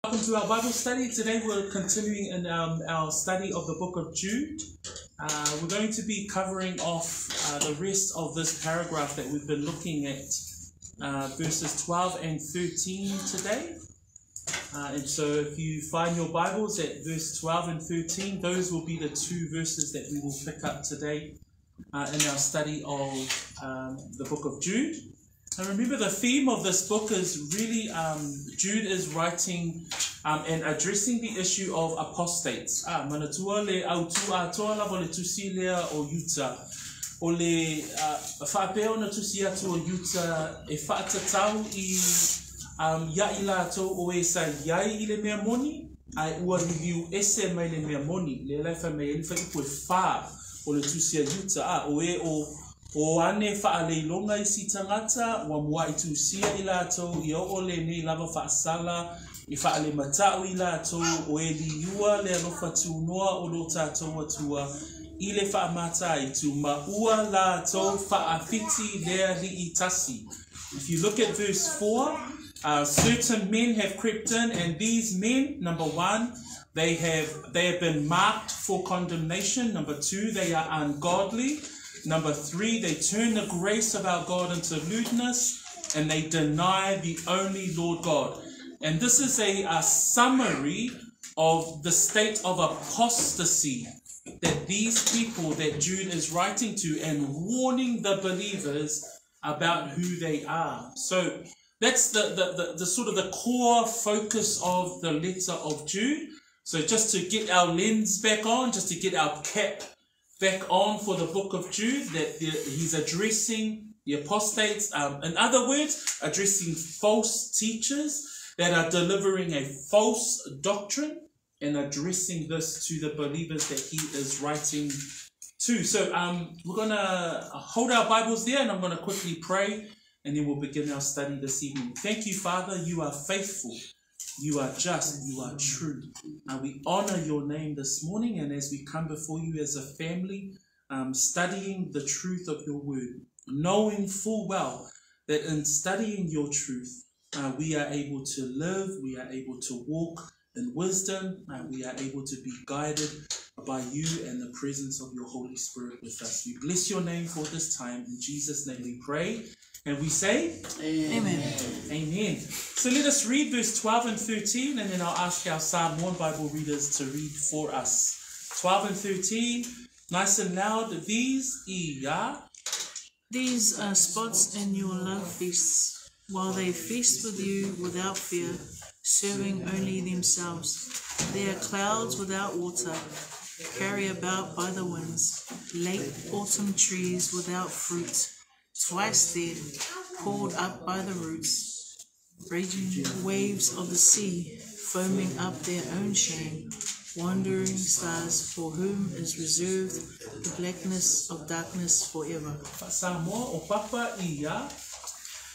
Welcome to our Bible study. Today we're continuing in our study of the book of Jude. We're going to be covering off the rest of this paragraph that we've been looking at, verses 12 and 13 today. And so if you find your Bibles at verse 12 and 13, those will be the two verses that we will pick up today in our study of the book of Jude. And remember, the theme of this book is really Jude is writing and addressing the issue of apostates. Manatua le autua toa la vole tusi lea o yuta. O le whaapeo na tusi atu o yuta e whaatatau I ia ila ato o e sa iai I le mea moni. Ai ua review ese mai le mea moni. Le laifa mai elifa I koe wha o le tusi a yuta. O e o ane whaaleilonga I si tangata, wa mua I tusia I lato, I o le nei lava whaasala, I whaale matau I lato, o e li iua le alofa tūnoa o lo tātou atua, I le whaamata I tu maua lato whaafiti lea li I tasi. If you look at verse 4, certain men have crept in, and these men, number one, they have been marked for condemnation. Number two, they are ungodly. Number three, they turn the grace of our God into lewdness, and they deny the only Lord God. And this is a summary of the state of apostasy that these people that Jude is writing to and warning the believers about who they are. So that's the sort of the core focus of the letter of Jude. So just to get our lens back on, just to get our cap back on for the book of Jude, that he's addressing the apostates, in other words, addressing false teachers that are delivering a false doctrine and addressing this to the believers that he is writing to. So we're going to hold our Bibles there, and I'm going to quickly pray, and then we'll begin our study this evening. Thank you, Father. You are faithful. You are just, you are true. And we honor your name this morning, and as we come before you as a family, studying the truth of your word, knowing full well that in studying your truth, we are able to live, we are able to walk in wisdom, we are able to be guided by you and the presence of your Holy Spirit with us. We bless your name for this time. In Jesus' name we pray. And we say, Amen. Amen. So let us read verse 12 and 13, and then I'll ask our Samoan Bible readers to read for us. 12 and 13, nice and loud. These are spots in your love feasts, while they feast with you without fear, serving only themselves. They are clouds without water, carried about by the winds, late autumn trees without fruit, twice dead, pulled up by the roots, raging waves of the sea, foaming up their own shame, wandering stars for whom is reserved the blackness of darkness forever. Samoa o papa ia.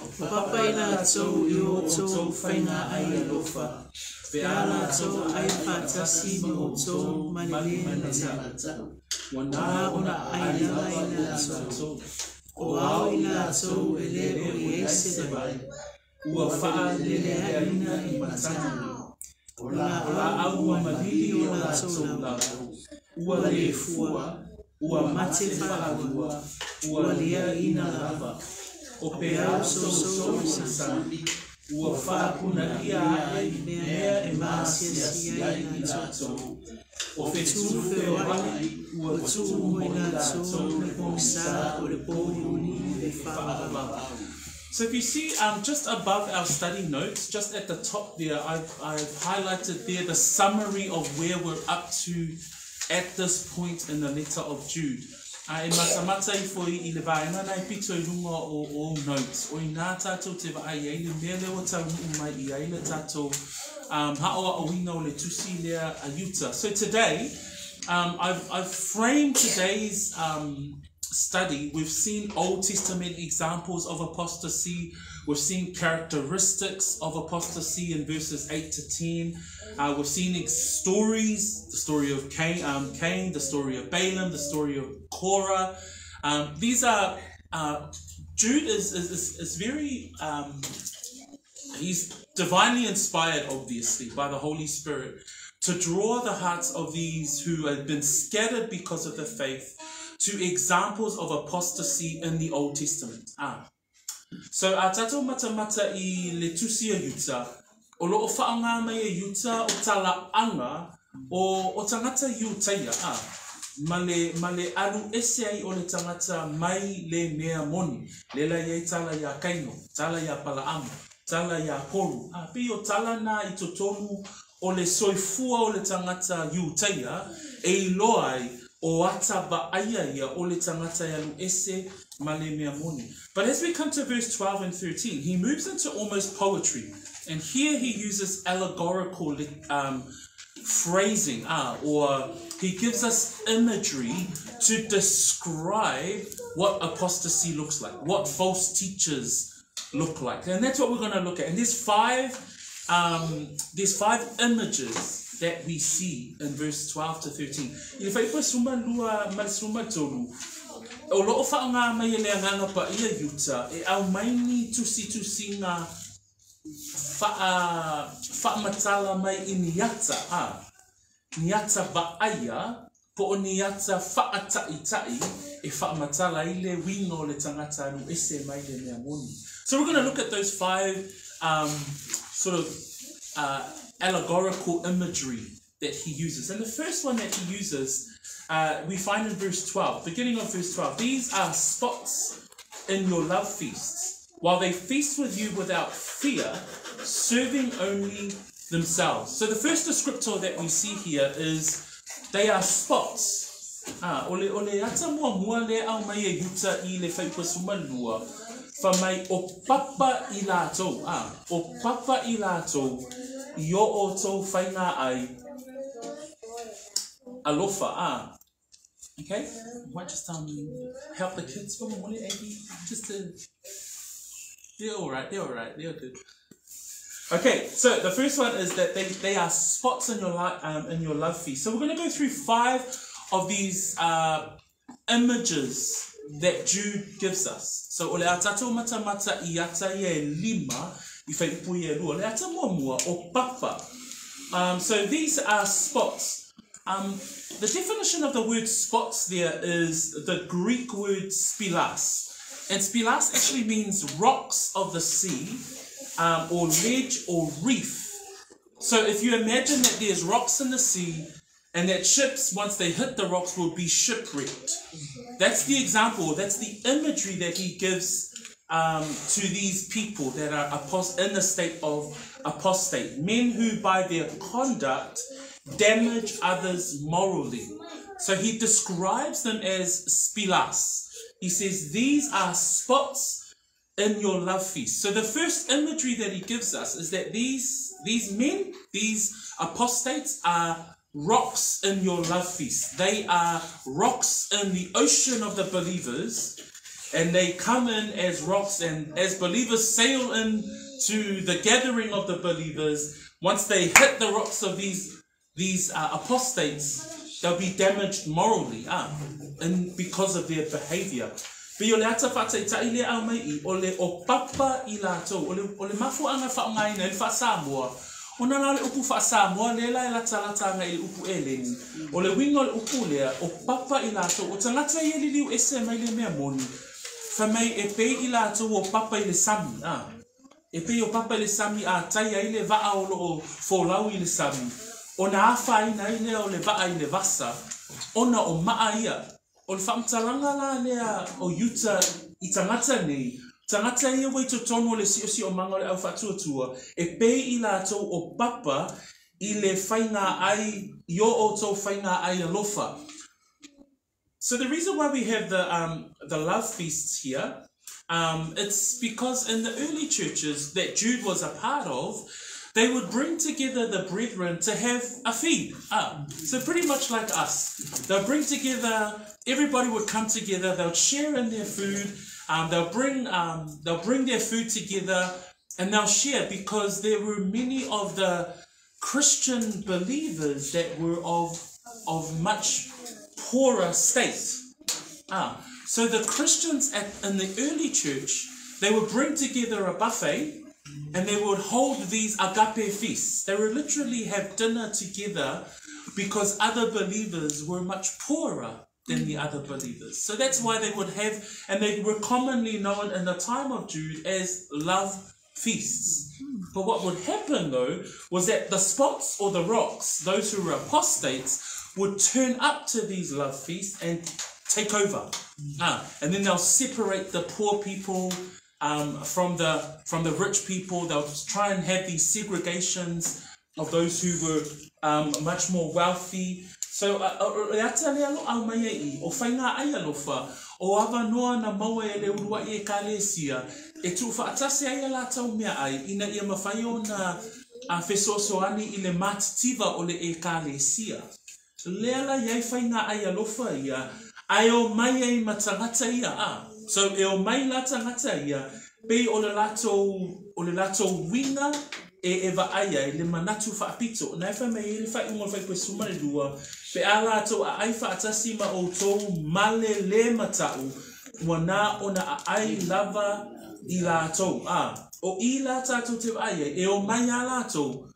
O papa ila tau I o tau whainga ai alofa, pe ala tau ai patasi ni o tau malele nata, wana ona ai ila tau. O au ila tau ele o iese de bai, ua wha lele haina I matana. O la au malili o la tau lau, ua le fua, ua mate whaua, ua lea ina lava. O pe au so sisani, ua wha puna ia ai mea e maasia siai I tau. O fetu whewai, ua tu moi nā tau me pongsa o le pōhuni e whaababa. So if you see, just above our study notes, just at the top there, I've highlighted there the summary of where we're up to at this point in the letter of Jude. E matamata I foi I le vaenga nai pito I runga o notes. O I nā tātou te vaai ai le mea leo tau mai I ai le tātou haoa o hina o le tusi lea a yuta. So today, I've framed today's study. We've seen Old Testament examples of apostasy. We've seen characteristics of apostasy in verses 8 to 10. We've seen stories, the story of Cain, the story of Balaam, the story of Korah. These are Jude is very he's divinely inspired, obviously, by the Holy Spirit to draw the hearts of these who have been scattered because of the faith to examples of apostasy in the Old Testament. So, a tatou mata I le tusi a yuta, o loo whaanga mai a yuta o tala anga o tangata yutaia. Male alu ese ai o le tangata mai le mea moni, le la ye tala ya kaino, tala ya palaamu, tala ya poru. Pi o tala na I totonu o le soifua o le tangata yutaia, e loai o ata ba aia ia o le tangata ya lu ese male mea moni. But as we come to verse 12 and 13, he moves into almost poetry. And here he uses allegorical phrasing, or he gives us imagery to describe what apostasy looks like, what false teachers look like. And that's what we're going to look at. And there's five images that we see in verse 12 to 13. O loo whaanga mai e lea nganga pa ia yuta, e au maini tusi ngā whaamatala mai I niata, niata vaaia, po o niata whaatai, e whaamatala I le wingo le tangata anu ese mai le mea moni. So we're going to look at those five allegorical imagery that he uses. And the first one that he uses, we find in verse 12, beginning of verse 12. These are spots in your love feasts, while they feast with you without fear, serving only themselves. So the first descriptor that we see here is they are spots. Ole ata mua le au mai e yuta I le whaipasuma lua, fa mai o papa I lātou. O papa I lātou, I o tō whainga ai, alofa. Okay, might just help the kids for a minute, Abby, just to. They're all right. They're good. Okay, so the first one is that they are spots in your love feast. So we're going to go through 5 of these images that Jude gives us. So ole atato mata I ata ye lima I whaipu ye lua. Ole ata mua o papa. So these are spots. The definition of the word spots there is the Greek word spilas. And spilas actually means rocks of the sea, or ledge or reef. So if you imagine that there's rocks in the sea and that ships, once they hit the rocks, will be shipwrecked. That's the example, that's the imagery that he gives to these people that are in the state of apostate. Men who by their conduct damage others morally. So he describes them as spilas. He says these are spots in your love feast. So the first imagery that he gives us is that these men, these apostates, are rocks in your love feast. They are rocks in the ocean of the believers, and they come in as rocks, and as believers sail into the gathering of the believers, once they hit the rocks of these apostates, they'll be damaged morally, and because of their behavior. Pio le ata whata I le au mai I, ole o papa I lātou, ole mafu anga whaongai nei wha Samoa, o nana le upu wha Samoa, le lai lata ngai upu e lengi, ole wingo le upu lea, o papa I lātou, o tangata I liliu ese mai le mea moni, wha mai e pe I lātou o papa I le sami, e pe o papa I le sami a tai ai le vaa o loo fōlau I le sami, o na awha ina I lea o le vaa I le vasa, ona o maa ia, o le whamtalanga la lea o yuta I tangata nei, tangata ia wei to tonu o le si o manga o le au whatuatua, e pe I lātou o papa I le whainga ai, I o tō whainga ai alofa. So the reason why we have the love feasts here, it's because in the early churches that Jude was a part of, they would bring together the brethren to have a feed. So pretty much like us. They'll bring together, everybody would come together, they'll share in their food, they'll bring their food together and they'll share, because there were many of the Christian believers that were of much poorer state. So the Christians in the early church, they would bring together a buffet, And they would hold these agape feasts. They would literally have dinner together because other believers were much poorer than the other believers. So that's why they would have, and they were commonly known in the time of Jude as love feasts. But what would happen though was that the spots or the rocks, those who were apostates, would turn up to these love feasts and take over. And then they'll separate the poor people from the rich people. They'll try and have these segregations of those who were much more wealthy. So o ava noa na maua e le urua i e kalesia e tu whaatase ai la tau mea ai ina ia mawhai o na whesosoani i le matitiva o le e kalesia. Leala iai whainga ai alofa ia ai o mai ai matangata ia so e o mai la tangata ia pe o le lato winga e eva aia le manatu whaapito na e mei le whai ungo whai koe sumare dua pe ala to a ai whaatasi ma o tō male le matau wana ona a ai lava i la tō o i la tātou te aia e o mai a la tō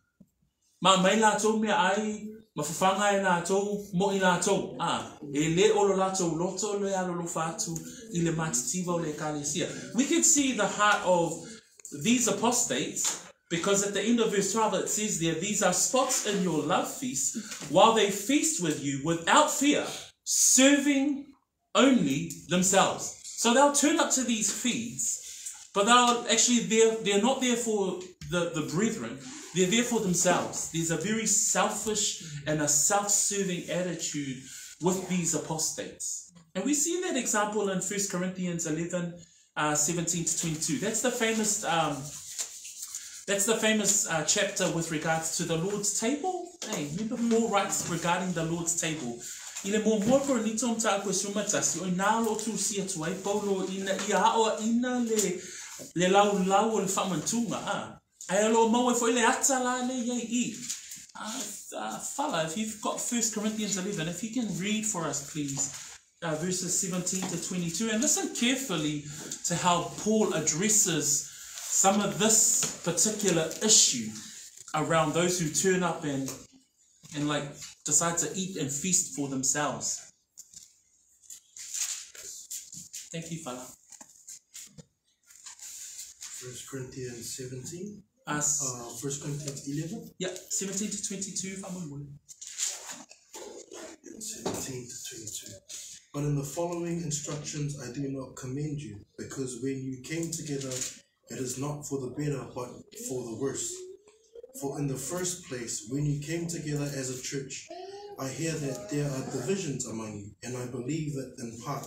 ma mai la tō mea ai ma whawhanga e la tō mo i la tō e le o lo la tō loto le alo lo whātu i le matitiva o le kalesia. We can see the heart of these apostates. Because at the end of verse 12 it says there, these are spots in your love feast, while they feast with you without fear, serving only themselves. So they'll turn up to these feasts, but they're not there for the brethren, they're there for themselves. There's a very selfish and a self-serving attitude with these apostates. And we see that example in 1 Corinthians 11, 17 to 22. That's the famous chapter with regards to the Lord's table. Hey, remember Paul writes regarding the Lord's table. Ile mo moko ni tom ta ko sumatasi o na lo tu sia tu ai Paulo ina ia o ina le lau le famantunga ai lo mo foi le atala le ye fella, if you've got 1 Corinthians 11, if you can read for us please verses 17 to 22 and listen carefully to how Paul addresses some of this particular issue around those who turn up and like decide to eat and feast for themselves. Thank you, fella. 1 Corinthians 17. 1 Corinthians 11. Yeah, 17 to 22. 17 to 22. But in the following instructions I do not commend you, because when you came together, it is not for the better, but for the worse. For in the first place, when you came together as a church, I hear that there are divisions among you, and I believe that in part.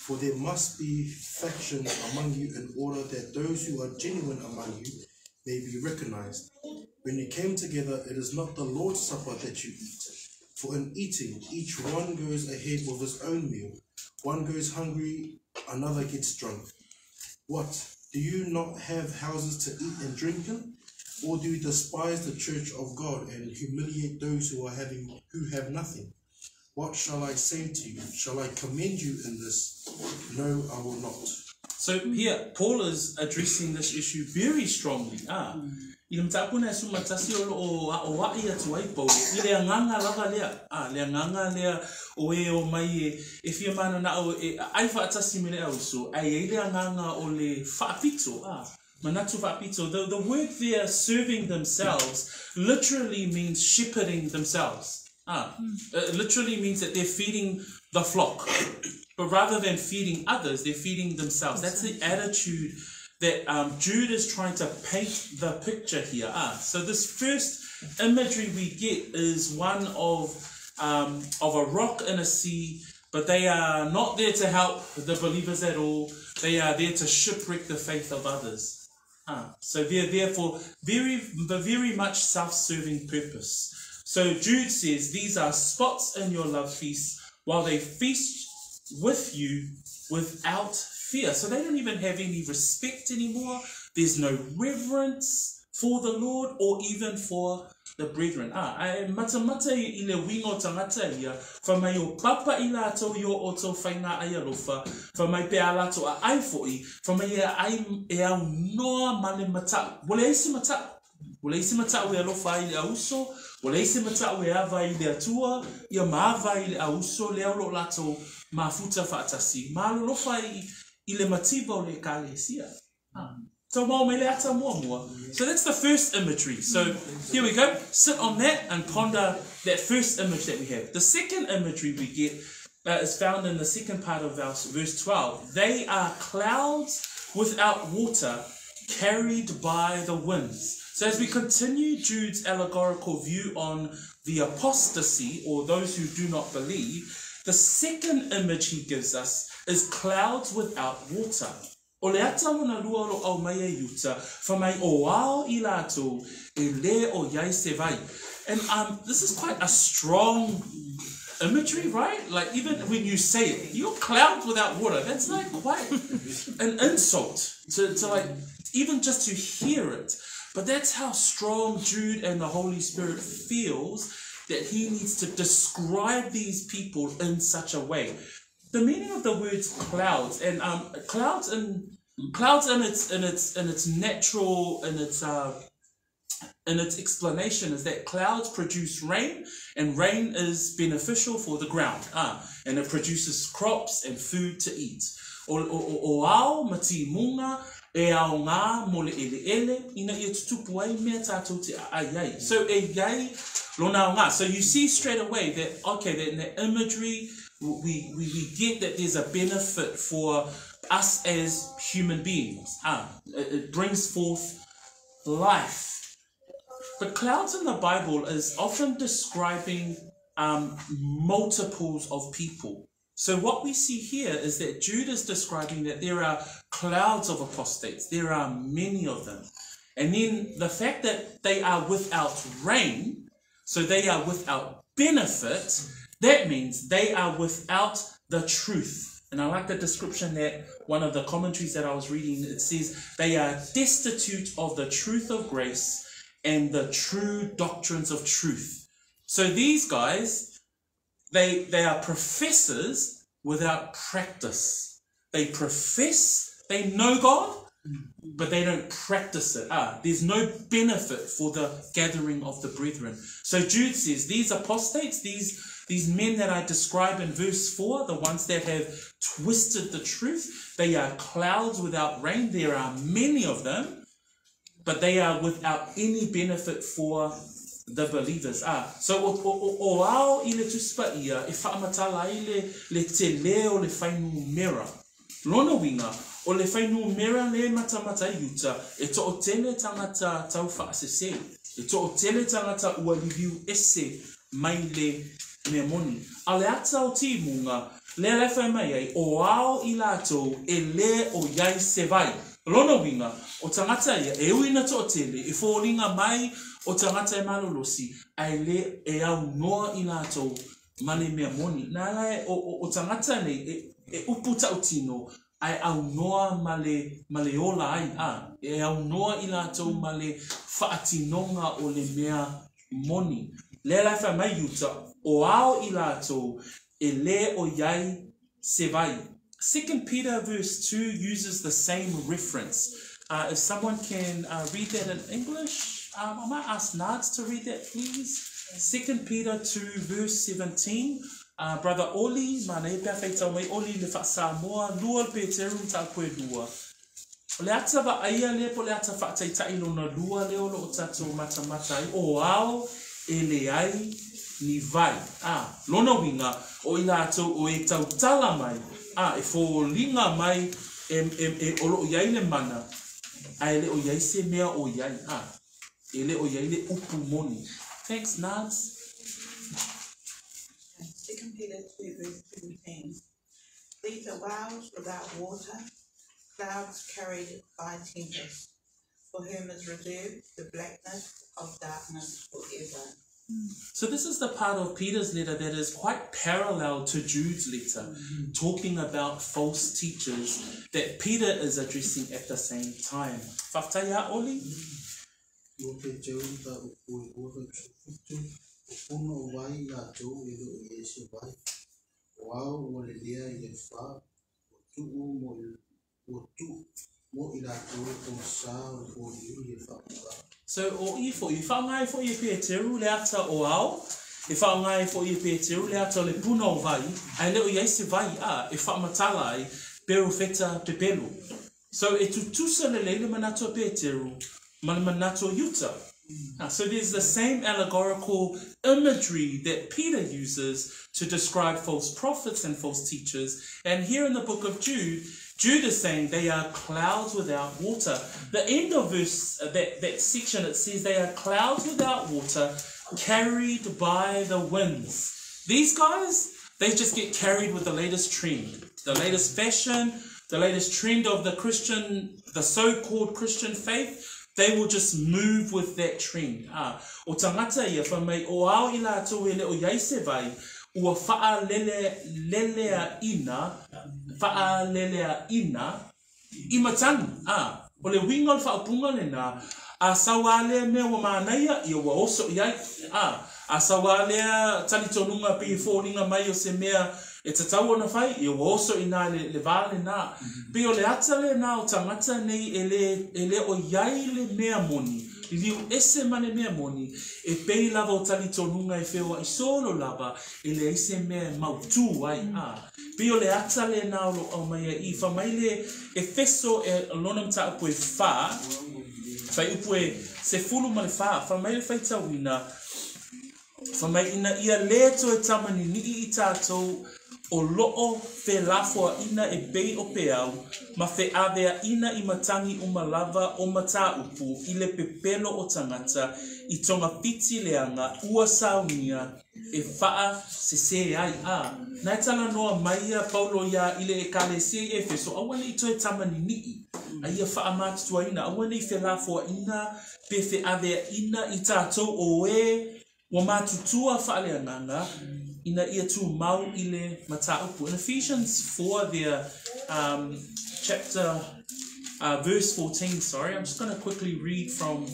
For there must be factions among you in order that those who are genuine among you may be recognized. When you came together, it is not the Lord's Supper that you eat. For in eating, each one goes ahead with his own meal. One goes hungry, another gets drunk. What? Do you not have houses to eat and drink in? Or do you despise the church of God and humiliate those who have nothing? What shall I say to you? Shall I commend you in this? No, I will not. So here, Paul is addressing this issue very strongly. If you man na o ai fa atasi mele also ai ile nganga o le faapito manatu faapito. The word there, serving themselves, literally means shepherding themselves. It literally means that they're feeding the flock, but rather than feeding others, they're feeding themselves. That's the attitude that Jude is trying to paint the picture here. So this first imagery we get is one of a rock in a sea, but they are not there to help the believers at all. They are there to shipwreck the faith of others. So they're there for very much self-serving purpose. So Jude says, these are spots in your love feast, while they feast with you without fear. So they don't even have any respect anymore. There's no reverence for the Lord or even for the brethren. Ai mata I le wingo tangata ia, whamai o papa I lato I o oto whainga ai alofa, whamai pe a lato a ai foi, whamai e au noa male mata. Wole isi mata. Wole isi mata ue alofa I le auso, wole isi mata ue ava I le atua, ia maava I le auso, le aulo lato mafuta whaatasi. Malo lofa I le matiba o le kalesia. So that's the first imagery. So here we go. Sit on that and ponder that first image that we have. The second imagery we get is found in the second part of verse 12. They are clouds without water carried by the winds. So as we continue Jude's allegorical view on the apostasy, or those who do not believe, the second image he gives us is clouds without water. O le ata wana lua lo au mai e yuta, whamai o ao I lato e le o iai se vai. And this is quite a strong imagery, right? Like even when you say it, you're clouds without water. That's like quite an insult to like even just to hear it. But that's how strong Jude and the Holy Spirit feels that he needs to describe these people in such a way. The meaning of the words clouds and clouds in its natural in its explanation is that clouds produce rain, and rain is beneficial for the ground. And it produces crops and food to eat. O ao mati munga e ao ngā mole ele ina ia tutupu ai mea tātou te ai. So e iai lona o ngā. So you see straight away that okay, that in the imagery we get that there's a benefit for us as human beings. It brings forth life. The clouds in the Bible is often describing multiples of people. So what we see here is that Jude is describing that there are clouds of apostates. There are many of them. And then the fact that they are without rain, so they are without benefit, that means they are without the truth. And I like the description that one of the commentaries that I was reading, it says they are destitute of the truth of grace and the true doctrines of truth. So these guys, they are professors without practice. They profess, they know God, but they don't practice it. There's no benefit for the gathering of the brethren. So Jude says these apostates, these men that I describe in verse 4, the ones that have twisted the truth, they are clouds without rain. There are many of them, but they are without any benefit for the believers. So o ao I le tuspa ia e whaamatala I le te leo le whainu mera. Lona winga o le whainu mera le matamata I uta e to o tele tangata tau whaasese. E to o tele tangata ua liviu ese mai le mea moni. A le ata o ti munga le whai mai ai o ao I lato e le o iai se vai. Lona winga o tangata ia e uina to o tele e fōringa mai o tangata e malolosi ai le e au noa I lato male mea moni. Nā lai o tangata nei e uputa o tino ai au noa male ola ai. E au noa I lato male whaatinonga o le mea moni. Le lai whai mai uta o ao I lato e le o iai se vai. 2 Peter verse 2 uses the same reference. If someone can read that in English, I might ask Nads to read that, please. 2 Peter 2 verse 17. Brother Oli, mana e pia whaitau mai Oli le wha Samoa, lua pe te ru ta koe lua. Le ata wa aia le po le ata whaataitai lona lua leo lo o tatou matamata ai o ao e le ai ni vai. Lona winga o I latou o e tau tala mai. E fōlinga mai e olo o iai le mana. Ai le o iai se mea o iai. E le o iai le upu moni. Thanks, Nads. 2 Peter 2 verse 17. These are wells without water, clouds carried by tempest, for whom is reserved the blackness of darkness forever. So this is the part of Peter's letter that is quite parallel to Jude's letter, talking about false teachers that Peter is addressing at the same time. Whaftaia Oli? o te teu ta o fitu uno vai la tau e do e se vai wow o le lea I le fa tu mo I la tau o sa o le fa. So o I fo I whangai fo I pe teru le ata o au, e whangai fo I pe teru le ata le puna o vai, ai leo I se vai e whamatala ai pero feta pepelu. So e tutusa le leile manato pe teru, manato yuta. So there's the same allegorical imagery that Peter uses to describe false prophets and false teachers. And here in the book of Jude, Jude is saying they are clouds without water. The end of verse, that section, it says they are clouds without water, carried by the winds. These guys, they just get carried with the latest trend, the latest fashion, the latest trend of the so-called Christian faith. They will just move with that trend. O tangata ia whamai o ao I la tau e leo iai se vai, ua wha lelea ina, I matangi. O le winga le whaapunga le nā, a sawalea mea wa mānaia, I ua oso iai. A sawalea talitonunga pi fōringa mai o se mea, e tatau ona whai, I ua oso I nā le vāle nā. Pe o le ata le nā o tangata nei e le o iai le mea moni, I liu ese mane mea moni, e pei lava o talitonunga e whewa I solo lava, e le ese mea mautu ai. Pe o le ata le nā o lo au mai I whamai le e feso e lona mta upo e whai upo e se fulu ma le wha, whamai le whai tawina, whamai ina ia leto e tamani ni I tātou, o loo fe lafua ina e bei o pe au, ma fe avea ina I matangi umalava o mata upu, I le pepelo o tangata, I tonga piti leanga, ua saunia, e faa se se ai Nai tala noa maia paulo ia I le e kale se e fe, so awane I toe tamani nii, a ia faa matutua ina, awane I fe lafua ina, pe fe avea ina I tātou o e, wa matutua faa leanganga, ina ia tu mau I le mataupu. In Ephesians 4 there, chapter, verse 14, sorry, I'm just going to quickly read from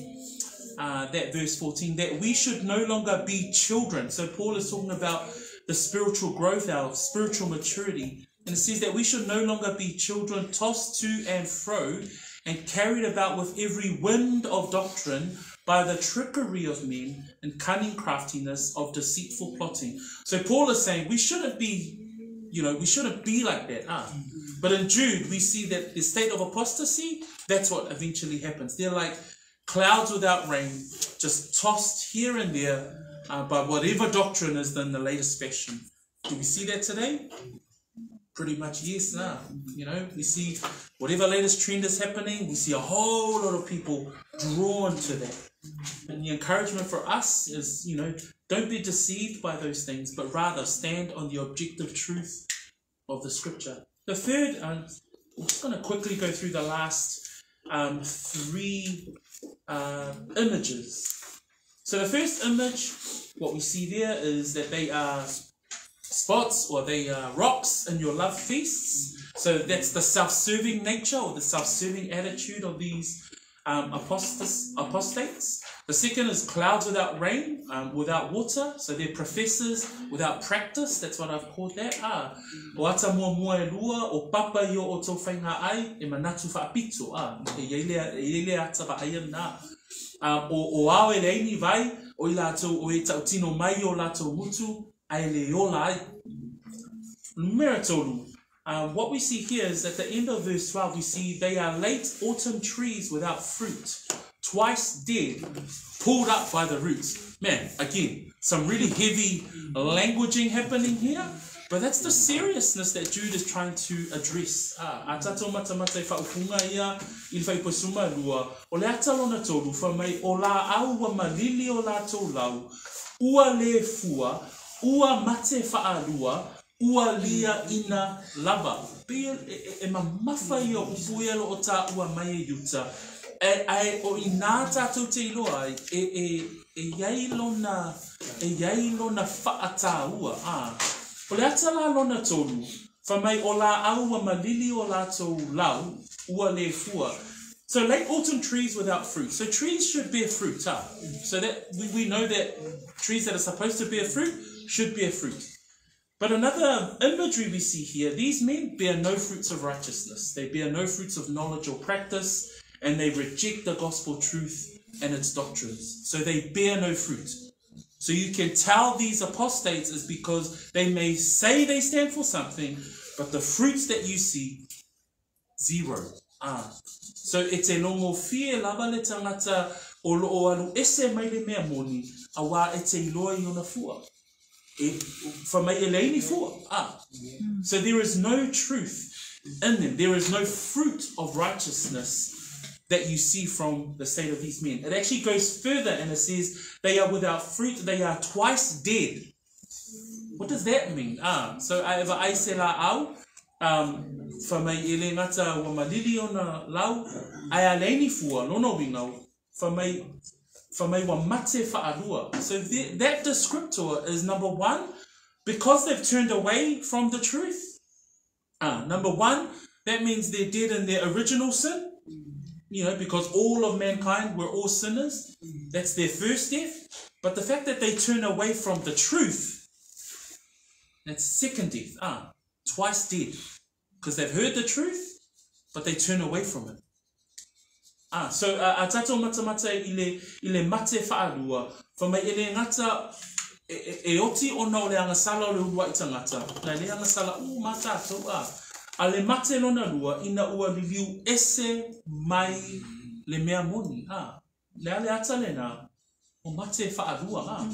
that verse 14, that we should no longer be children. So Paul is talking about the spiritual growth, our spiritual maturity. And it says that we should no longer be children tossed to and fro and carried about with every wind of doctrine by the trickery of men and cunning craftiness of deceitful plotting. So Paul is saying we shouldn't be, we shouldn't be like that. But in Jude, we see that the state of apostasy, that's what eventually happens. They're like clouds without rain, just tossed here and there by whatever doctrine is in the latest fashion. Do we see that today? Pretty much yes. We see whatever latest trend is happening, we see a whole lot of people drawn to that. And the encouragement for us is, don't be deceived by those things, but rather stand on the objective truth of the scripture. The third, I'm just going to quickly go through the last three images. So the first image, what we see there is that they are spots or they are rocks in your love feasts. So that's the self-serving nature or the self-serving attitude of these apostates. The second is clouds without rain, without water. So they're professors without practice. That's what I've called that. O ata mua e lua, o papa yo o tau whainga ai, e manatu whaapito. E yeile ata wa aia na. O ao e leini vai, o I lātou o e tau tino mai o lātou mutu, ai le ola ai. Meritolu. What we see here is at the end of verse 12, we see they are late autumn trees without fruit, twice dead, pulled up by the roots. Man, again, some really heavy languaging happening here, but that's the seriousness that Jude is trying to address. Atato matamata I whaupunga ia, I whai posuma lua, o le atalona tolu, whamai o la au wa malili o la tau lau, ua le fua, ua mate whaalua, ua lia ina lava. Pia e mamafa I o upuelo o ta ua mai e yuta. E o ina tātou te iloa e yailona whaata ua. O le ata la lona tolu, whamai o la au wa malili o la tau lau, ua le fua. So late autumn trees without fruit. So trees should bear fruit. So that we know that trees that are supposed to bear fruit should bear fruit. But another imagery we see here, these men bear no fruits of righteousness. They bear no fruits of knowledge or practice, and they reject the gospel truth and its doctrines. So they bear no fruit. So you can tell these apostates is because they may say they stand for something, but the fruits that you see, zero. So it's a longo fie lava le tangata o lo alu ese mai le mea moni awa it's a loa yona fua. For my eleni fua. So there is no truth in them. There is no fruit of righteousness that you see from the state of these men. It actually goes further and it says they are without fruit, they are twice dead. What does that mean? So I se la au fa mai ele ngata wa malili ona lau ai aleni fua lono winga fa mai wa mate fa alua. So that descriptor is number one, because they've turned away from the truth. Number one, that means they're dead in their original sin. You know, because all of mankind were all sinners. That's their first death. But the fact that they turn away from the truth, that's second death. Twice dead. Because they've heard the truth, but they turn away from it. So a tato mata ile mate whaalua. Whamai ele ngata e oti ona o le angasala o le urua i tangata. Na le angasala mata ato Ale mate lona lua ina ua review ese mai le mea moni. Le ale ata le na o mate whaalua.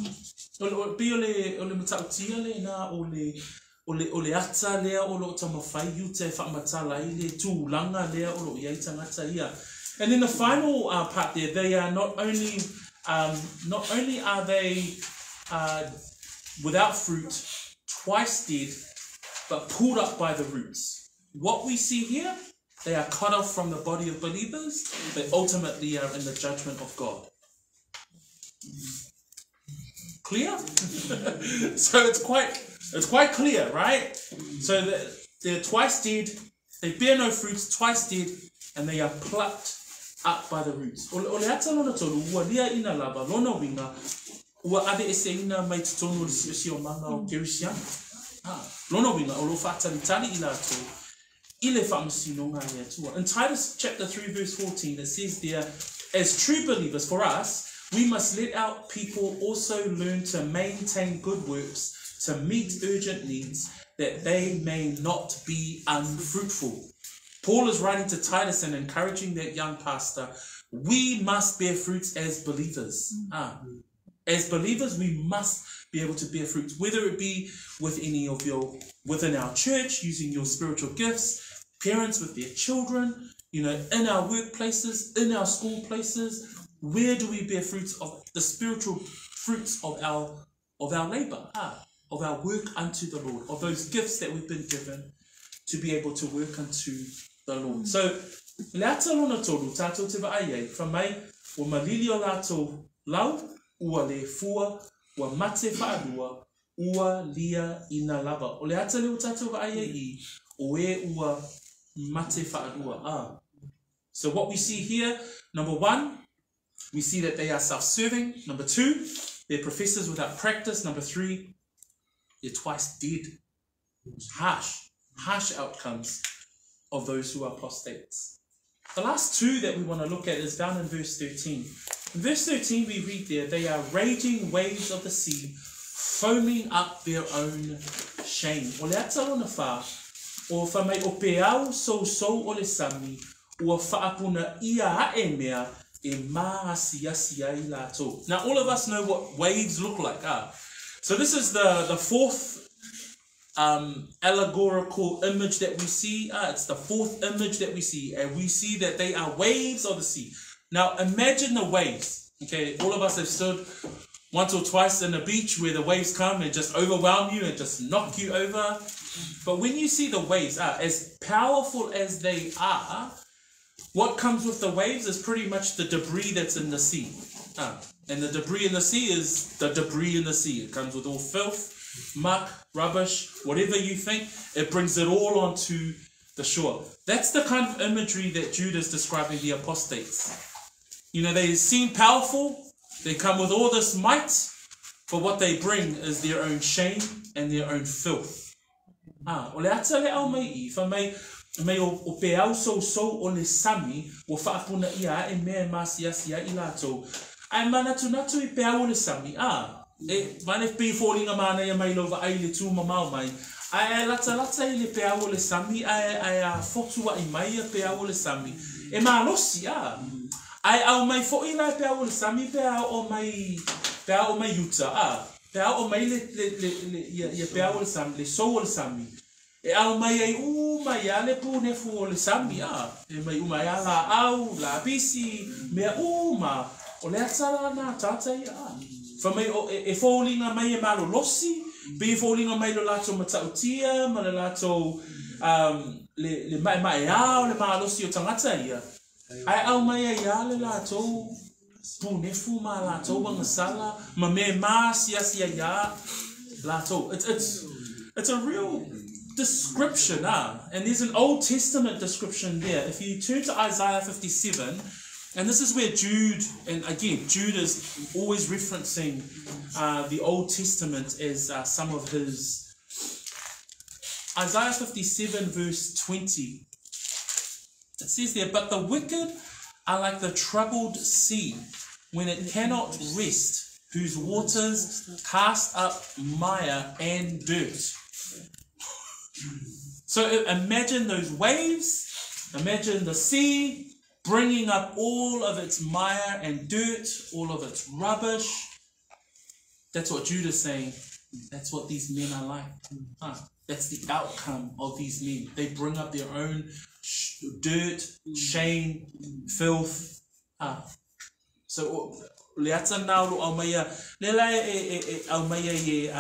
Pi o le matautia le na o le ata lea o lo tamawhai yu te whamatala i le tūlanga lea o lo iai tangata ia. And then the final part there, they are not only are they without fruit, twice dead, but pulled up by the roots. What we see here, they are cut off from the body of believers. They ultimately are in the judgment of God. Clear? So it's quite clear, right? So they're twice dead, they bear no fruits, twice dead, and they are plucked up by the roots. O le ata lona tolu, ua lia ina lava, lona winga, ua ade ese ina mai titono si o manga o Kerisian. Lona winga, o lo whaatalitali ila ato, ile whaamasinonga ia tua. In Titus chapter 3 verse 14, it says there, as true believers, for us, we must let our people also learn to maintain good works, to meet urgent needs, that they may not be unfruitful. Paul is writing to Titus and encouraging that young pastor, we must bear fruits as believers. As believers, we must be able to bear fruits, whether it be within our church, using your spiritual gifts, parents with their children, in our workplaces, in our school places. Where do we bear fruits of the spiritual fruits of our labor, of our work unto the Lord, of those gifts that we've been given to be able to work unto the Lord. So, leata lona tolu, tātou te vaaiei, whamai, o malili o lātou lau, ua le fua, ua mate whaarua, ua lia ina lava. O leata leo tātou vaaiei I, o ua mate whaarua. So what we see here, number one, we see that they are self-serving. Number two, they're professors without practice. Number three, they're twice dead. Harsh outcomes of those who are apostates. The last two that we want to look at is down in verse 13. In verse 13 we read there, they are raging waves of the sea, foaming up their own shame. O le ata ona wha, o whamai o peau so o le sami, o whaapuna ia hae mea, e maasiasi ai lātou. Now all of us know what waves look like. So this is the fourth allegorical image that we see. It's the fourth image that we see, and we see that they are waves of the sea. Now imagine the waves. Okay, all of us have stood once or twice in the beach where the waves come and just overwhelm you and just knock you over. But when you see the waves, as powerful as they are, what comes with the waves is pretty much the debris that's in the sea. And the debris in the sea is the debris in the sea. It comes with all filth, muck, rubbish, whatever you think. It brings it all onto the for sure. That's the kind of imagery that Jude is describing the apostates. You know, they seem powerful, they come with all this might, but what they bring is their own shame and their own filth. O le ata le au mai I, fa mai o pe au so o le sami, o whaapuna ia e mea masiasia I lato. Ai mana tunatu I pe au le sami, mane pe fōringa mana ia mai lova ai le tū mamau mai. Ai lata I le pe au le sami, ai fotua I mai a pe au le sami. E malosi, ai au mai fo I la pe au le sami, pe au o mai yuta, pe au o mai le pe au le sami, le so le sami. E au mai ai mai a le pune fu o le sami, e mai mai a la au, la bisi, mea ma, o le atala na tata ia. Fa mai e fōlinga mai e malo losi, be fōlinga mai lo lato matautia, ma le lato le mai au, le malo losi o tangata ia. Ai au mai ai a le lato pune fu ma lato wangasala, ma me sia ia lato. It's a real description, and there's an Old Testament description there. If you turn to Isaiah 57, and this is where Jude, and again, Jude is always referencing the Old Testament as some of his. Isaiah 57 verse 20. It says there, but the wicked are like the troubled sea, when it cannot rest, whose waters cast up mire and dirt. So imagine those waves, imagine the sea bringing up all of its mire and dirt, all of its rubbish. That's what Jude is saying. That's what these men are like. That's the outcome of these men. They bring up their own dirt, shame, filth. So leata nauru au maya lela au maya e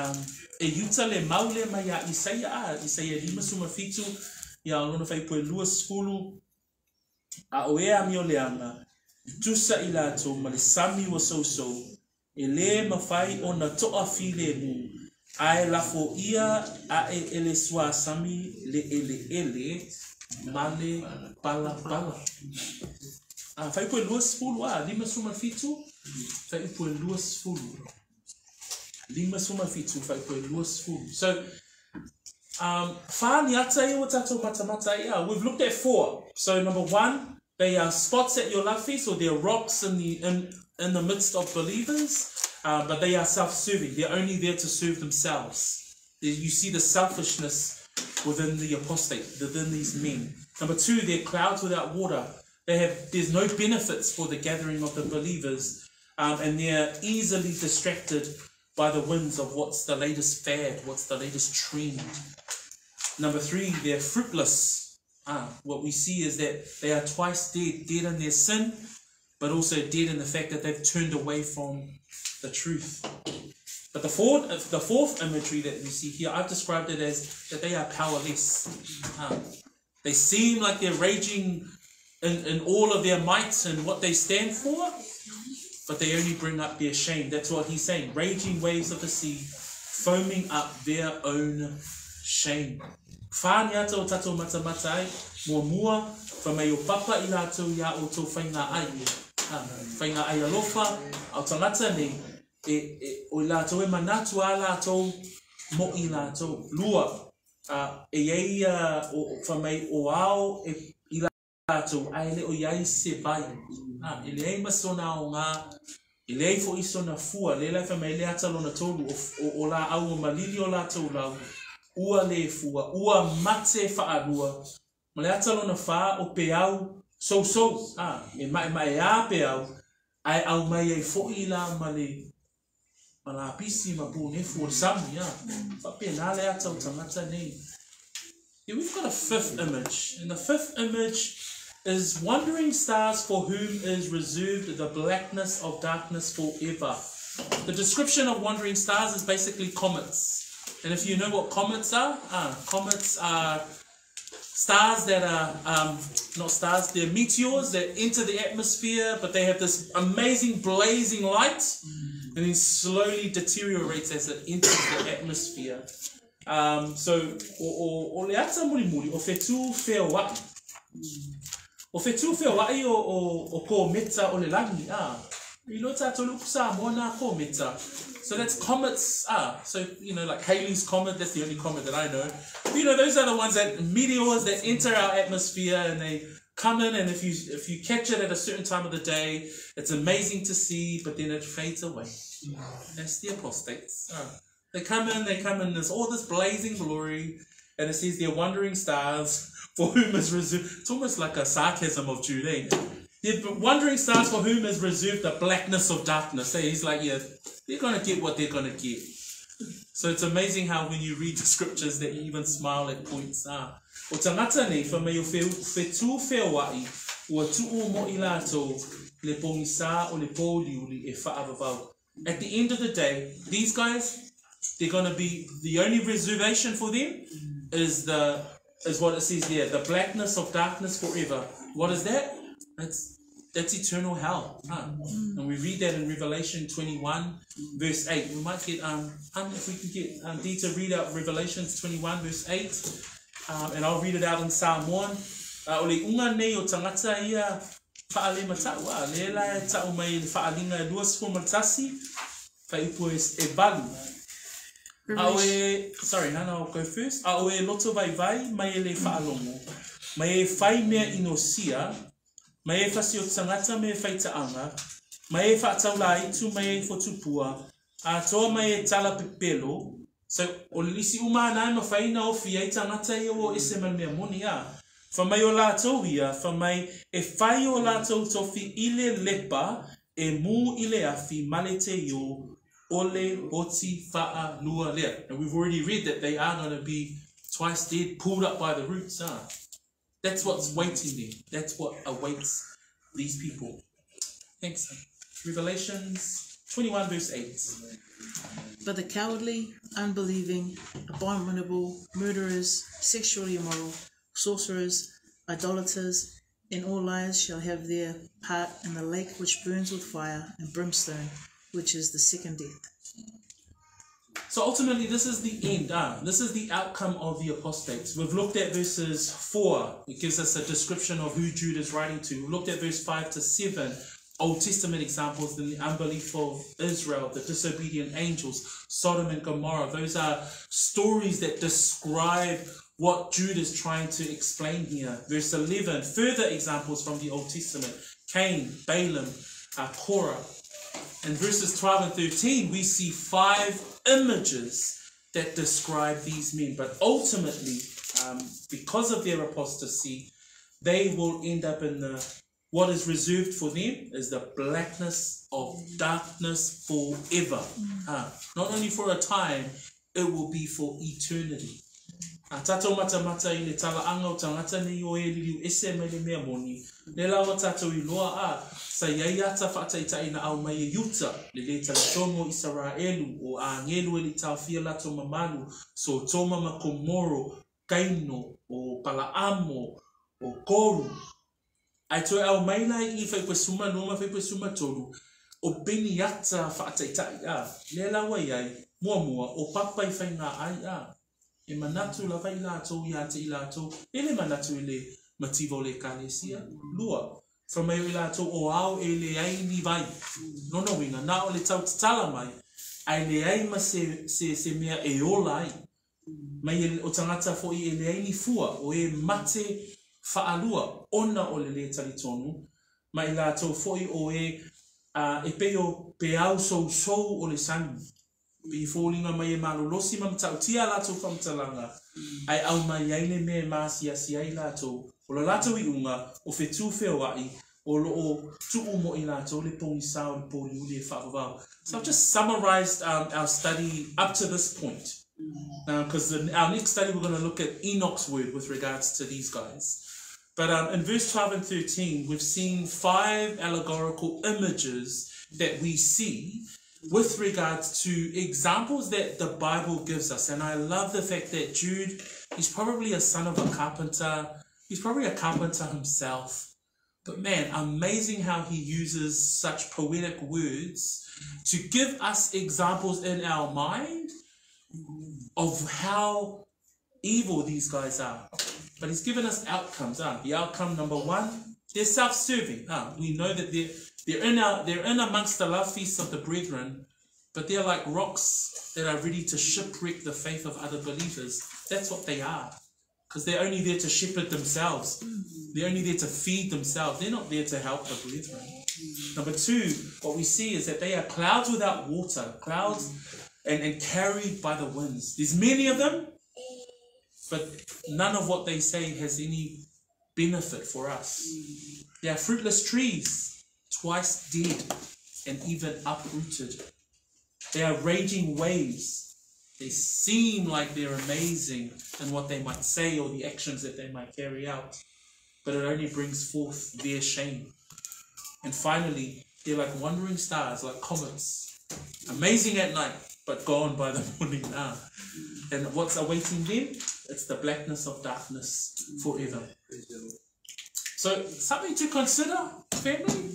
yuta le maule maya Isaia lima suma fitu ya lona fai poe lua skulu a oea mio leanga tusa ilato ma le sami wa so e le mawhai o na toa file mu ai lafo ia a ele sua sami le ele male pala fai poe lua skulu lima suma fitu fai poe lua skulu lima suma fitu fai poe lua skulu. So we've looked at 4. So number 1, they are spots at your love feast, or they're rocks in the midst of believers, but they are self-serving. They're only there to serve themselves. You see the selfishness within the apostate, within these men. Number 2, they're clouds without water. There's no benefits for the gathering of the believers, and they're easily distracted by the winds of what's the latest fad, what's the latest trend. Number 3, they're fruitless. What we see is that they are twice dead in their sin, but also dead in the fact that they've turned away from the truth. But the fourth imagery that we see here, I've described it as that they are powerless. They seem like they're raging in all of their might and what they stand for, but they only bring up their shame. That's what he's saying. Raging waves of the sea, foaming up their own shame. Whāniata o tatou matamatai, mua, whamei o papa I lātou ia o tō whainga ai. Whainga ai alofa, au tangata nei, o I lātou manatu a lātou, mo I lātou. Lua, ei o whamei o ao, I lātou, ai le o iai se bai. Ele ei masona o ngā, ele ei fo isona fua, le lai whamei le atalona tolu, o la au o malili o lātou lau. Ua le fua, ua mate whaarua. Ma le atalona wha o pe au, so, e mai a pe au, ai au mai e fo'i la ma la pisi ma pu nefu o sami, Whape nā le atau tangata nei. Here we've got a 5th image, and the 5th image is wandering stars for whom is reserved the blackness of darkness forever. The description of wandering stars is basically comets. And if you know what comets are stars that are, not stars, they're meteors that enter the atmosphere, but they have this amazing blazing light, and then slowly deteriorates as it enters the atmosphere. So, o le ata muri o fetu feo wai. O fetu feo wai o ko meta o le langi, You know tātou sa mona ko meta. So that's comets. So like Halley's comet. That's the only comet that I know. Those are the ones meteors that enter our atmosphere and they come in. And if you catch it at a certain time of the day, it's amazing to see. But then it fades away. That's the apostates. They come in. There's all this blazing glory, and it says they're wandering stars for whom is reserved. It's almost like a sarcasm of Jude. The wandering stars for whom is reserved the blackness of darkness. He's like, yeah, they're going to get what they're going to get. So it's amazing how when you read the scriptures that you even smile at points. O tangata nei, wha mei o whetū whewai, ua tuu mo I lātou, le pongisa o le pōliuli e whaavavau. At the end of the day, these guys, they're going to be, the only reservation for them is what it says there, the blackness of darkness forever. What is that? That's eternal hell. And we read that in Revelation 21 verse 8. We might get if we can get Dee to read out Revelations 21 verse 8. And I'll read it out in Samoan. Ole unga nei o tangata ia whaale mataua. Lela e tau mai whaalinga e luas formatasi. Whaipu e balu. Sorry, Hannah, I'll go first. Aoe loto vai mai ele whaalongo. Mai e whai mea inosia. Mai e whasi o tangata me whaitaanga. Mai e whaataula itu mai e whotupua. A toa mai e tala pepelo. So, o lisi umana ma whaina o fia I tangata I o ese man mea moni a. Wha mai o lātou ia, wha mai e whai o lātou tofi ile lepa e mū ile afi male te io ole oti wha lua lea. And we've already read that they are going to be twice dead, pulled up by the roots. That's what's waiting them. That's what awaits these people. Thanks. Revelations 21 verse 8. But the cowardly, unbelieving, abominable, murderers, sexually immoral, sorcerers, idolaters, and all liars shall have their part in the lake which burns with fire and brimstone, which is the second death. So ultimately, this is the end. This is the outcome of the apostates. We've looked at verses 4. It gives us a description of who Jude is writing to. We've looked at verse 5 to 7. Old Testament examples, the unbelief of Israel, the disobedient angels, Sodom and Gomorrah. Those are stories that describe what Jude is trying to explain here. Verse 11, further examples from the Old Testament. Cain, Balaam, Korah. In verses 12 and 13, we see 5 images that describe these men. But ultimately, because of their apostasy, they will end up in what is reserved for them is the blackness of darkness forever. Not only for a time, it will be for eternity. Tato mata I le tala anga o tangata ni o e liliu ese me le mea moni. Le lawa tato I loa sa iaiata whaataita ina au mai e yuta le le tala tomo Israelu o a ngelu e li tau fia lato mamalu so toma makomoro, kaino o palaamo o koru. Ai toi au mai lai I whaipa suma noma whaipa suma toru o beni ata whaataita le lawa iai mua o papai whainga ai E manatu la vai lātou I ate I lātou. Ele manatu I le mativo le kālesia. Lua. Whamai I lātou o au e le ai ni vai. Nono winga. Nā o le tau tatala mai. Ai le ai ma se mea e ola ai. Mai o tangata fo I e le ai ni fua. O e mate whaalua. Ona o le talitonu. Mai lātou fo I o e peo pe au sou o le sangu. Bi fōlinga mai e malolosi ma matautia lātou whamtalanga. Ai au mai aile me māsia si ai lātou. O la lātou I unga o whetū whewai o loo tuu mo I lātou le pongi sao le pōli uli e whaavavau. So I've just summarized our study up to this point. Because our next study we're going to look at Enoch's word with regards to these guys. But in verse 12 and 13 we've seen 5 allegorical images that we see with regards to examples that the Bible gives us. And I love the fact that Jude, he's probably a son of a carpenter. He's probably a carpenter himself. But man, amazing how he uses such poetic words to give us examples in our mind of how evil these guys are. But he's given us outcomes. The outcome number one, they're self-serving. We know that they're in amongst the love feasts of the brethren, but they're like rocks that are ready to shipwreck the faith of other believers. That's what they are. Because they're only there to shepherd themselves. They're only there to feed themselves. They're not there to help the brethren. Number two, what we see is that they are clouds without water. Clouds and carried by the winds. There's many of them, but none of what they say has any benefit for us. They are fruitless trees, twice dead and even uprooted. They are raging waves. They seem like they're amazing in what they might say or the actions that they might carry out, but it only brings forth their shame. And finally, they're like wandering stars, like comets, amazing at night, but gone by the morning now. And what's awaiting them? It's the blackness of darkness forever. So something to consider, family.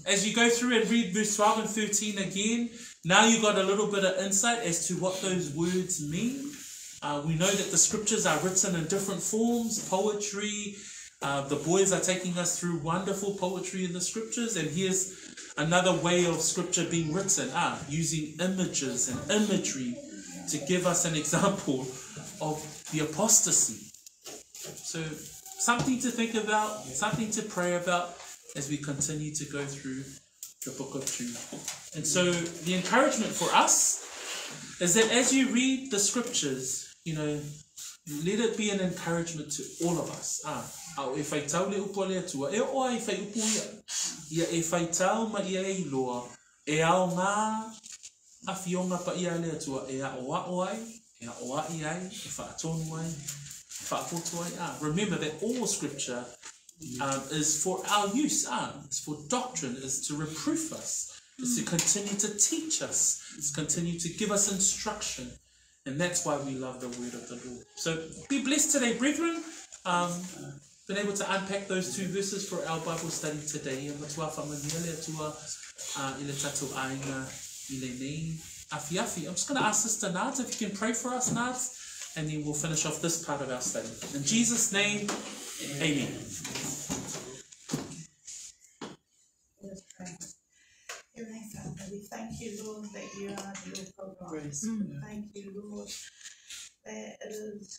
As you go through and read verse 12 and 13 again, now you've got a little bit of insight as to what those words mean. We know that the scriptures are written in different forms, poetry. The boys are taking us through wonderful poetry in the scriptures, and here's another way of scripture being written, using images and imagery to give us an example of the apostasy. So something to think about, something to pray about as we continue to go through the book of Jude. And so the encouragement for us is that as you read the scriptures, let it be an encouragement to all of us. E whai tau le upo le atua, e oa e whai upo ia. Ia e whai tau ma ia e iloa, e ao ngā a fionga pa ia le atua, e a oa oai, e a oa iai, e whaatonu ai, e whaapoto ai. Remember that all scripture is for our use, it's for doctrine, is to reproof us, is to continue to teach us, is to continue to give us instruction. And that's why we love the word of the Lord. So be blessed today, brethren. Been able to unpack those two verses for our Bible study today. I'm just going to ask Sister Nads if you can pray for us, Nads, and then we'll finish off this part of our study. In Jesus' name, amen. Heavenly Father, we thank you, Lord, that you are your provider. Thank you, Lord, that it is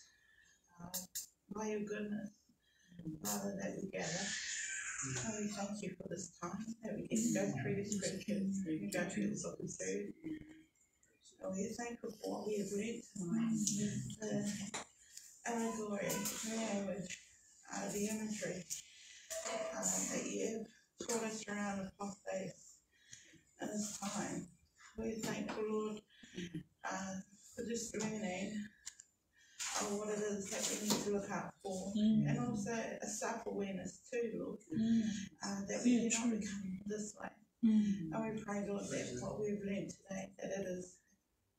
by your goodness, Father, that we gather. And we thank you for this time that we get to go through the scriptures, we go through the book of Jude. And we are thankful for what we have read tonight. The allegory, the language, the imagery that you have taught us around apostates in this time. We are thankful, Lord, for just learning what it is that we need to look out for, and also a self-awareness too, Lord, that we do not become this way. And we pray, Lord, that what we've learned today, that it is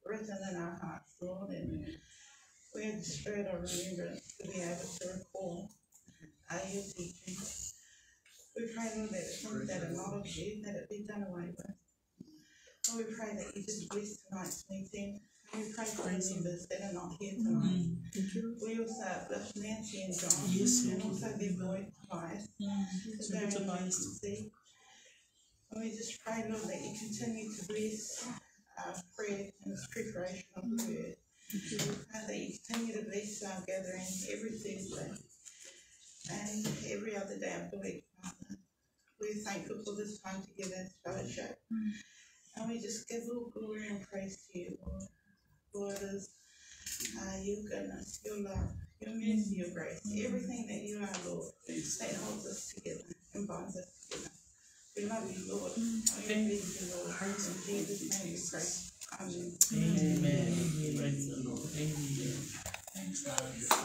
written in our hearts, Lord, and we have the spirit of remembrance to be able to recall your teaching. We pray, Lord, that the things that are not of you, that it be done away with. And we pray that you just bless tonight's meeting. We pray for the members that are not here tonight. We also uplift Nancy and John, and also their boy Tobias, because they're in emergency. And we just pray, Lord, that you continue to bless prayer and its preparation of the word. And that you continue to bless our gathering every Thursday and every other day of the week, Father. We're thankful for this time together as fellowship. And we just give all glory and praise to you, Lord. For it is your goodness, your love, your mercy, your grace, everything that you are, Lord, that holds us together and binds us together. We love you, Lord. We praise you, Lord. In Jesus' name we pray. Amen. Amen. Praise the Lord. Amen. Thanks, guys.